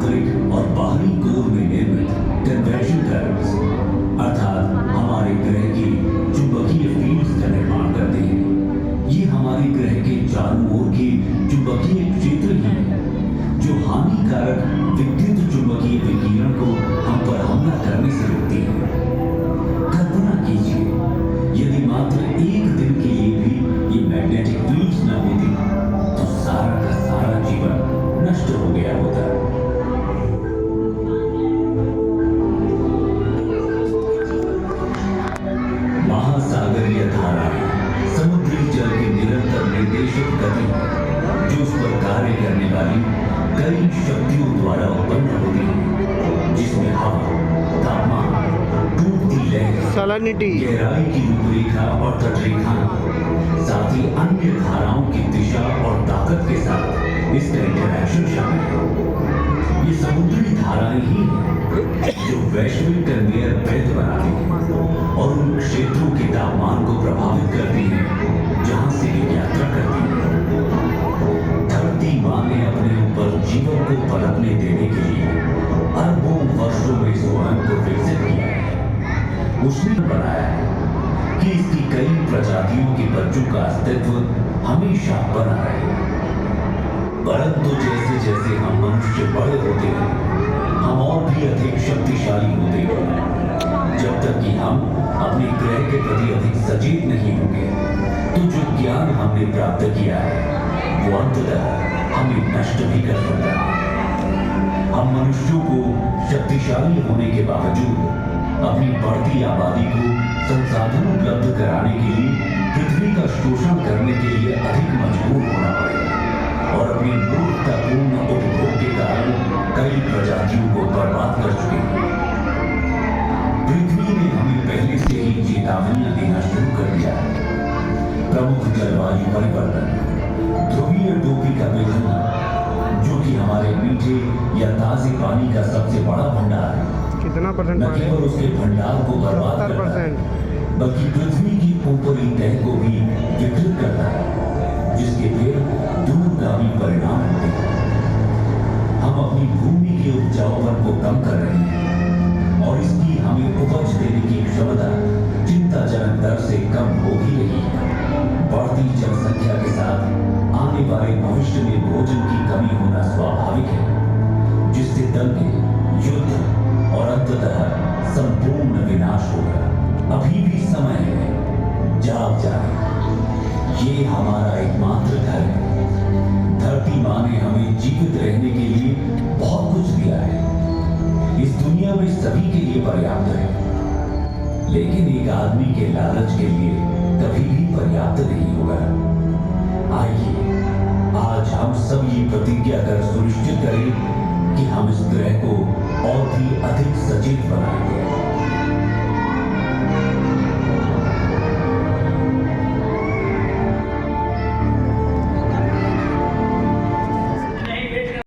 आंतरिक और बाहरी कोर में निर्मित कन्वेक्शन टर्म्स अर्थात हमारे ग्रह की चुंबकीय फील्ड्स का निर्माण करते हैं। ये हमारे ग्रह के चारों ओर के चुंबकीय क्षेत्र ही है जो हानिकारक विद्युत चुंबकीय विकिरण को हम पर हमला करने से रोकती है। कल्पना कीजिए यदि मात्र एक दिन के लिए भी ये मैग्नेटिक फील्ड्स न होती तो सारा का सारा जीवन नष्ट हो गया होता। महासागरीय धाराएं समुद्री जल की निरंतर निर्देशित गति है जो उस पर कार्य करने वाली कई शक्तियों द्वारा उत्पन्न होती है, जिसमें हवा, तापमान, डूबती लहर, सैलिनिटी, गहराई की रूपरेखा और तटरेखा, साथ ही अन्य धाराओं की दिशा और ताकत के साथ इसका इंटरैक्शन शामिल है। ये समुद्री धाराएं ही हैं जो वैश्विक कन्वेयर बेल्ट बनाती हैं और उन क्षेत्रों के तापमान को प्रभावित करती हैं जहां से ये यात्रा करती है। धरती माँ ने अपने ऊपर जीवन को पनपने देने के लिए अरबों वर्षों में इस वहन को विकसित किया है। उसने बनाया है कि इसकी कई प्रजातियों के बच्चों का अस्तित्व हमेशा बना रहे। परंतु जैसे जैसे हम मनुष्य बड़े होते हैं हम और भी अधिक शक्तिशाली होते हैं। जब तक कि हम अपने ग्रह के प्रति अधिक सचेत नहीं होंगे तो जो ज्ञान हमने प्राप्त किया है वो अंततः हमें नष्ट भी कर सकता है। हम मनुष्यों को शक्तिशाली होने के बावजूद अपनी बढ़ती आबादी को संसाधन उपलब्ध कराने के लिए पृथ्वी का शोषण करने के लिए अधिक मजबूर होना पड़ेगा और अपनी मूर्खतापूर्ण उपभोग के कारण कई प्रजातियों को बर्बाद कर चुके हैं। पृथ्वी ने हमें पहले से ही चेतावनियां देना शुरू कर दिया है। प्रमुख जलवायु परिवर्तन, ध्रुवीय टोपी का पिघलना जो कि हमारे मीठे या ताजे पानी का सबसे बड़ा भंडार है, कितना परसेंट न केवल उसके भंडार को बर्बाद करता है बल्कि पृथ्वी की ऊपरी तह को भी विकृत करता है, जिसके फिर दूरगामी परिणाम होते हैं। हम अपनी भूमि के उपजाऊपन को कम कर रहे हैं और इसकी हमें उपज देने की क्षमता चिंताजनक दर से कम हो भी रही है। बढ़ती जनसंख्या के साथ आने वाले भविष्य में भोजन की कमी होना स्वाभाविक है, जिससे दंगे, युद्ध और अंततः संपूर्ण विनाश होगा। अभी भी समय है, जाग जाए। ये हमारा एकमात्र घर है। धरती माँ ने हमें जीवित रहने के लिए बहुत कुछ दिया है। इस दुनिया में सभी के लिए पर्याप्त है, लेकिन एक आदमी के लालच के लिए कभी भी पर्याप्त नहीं होगा। आइए आज हम सब ये प्रतिज्ञा कर सुनिश्चित करें कि हम इस ग्रह को और भी अधिक सचेत बनाएंगे।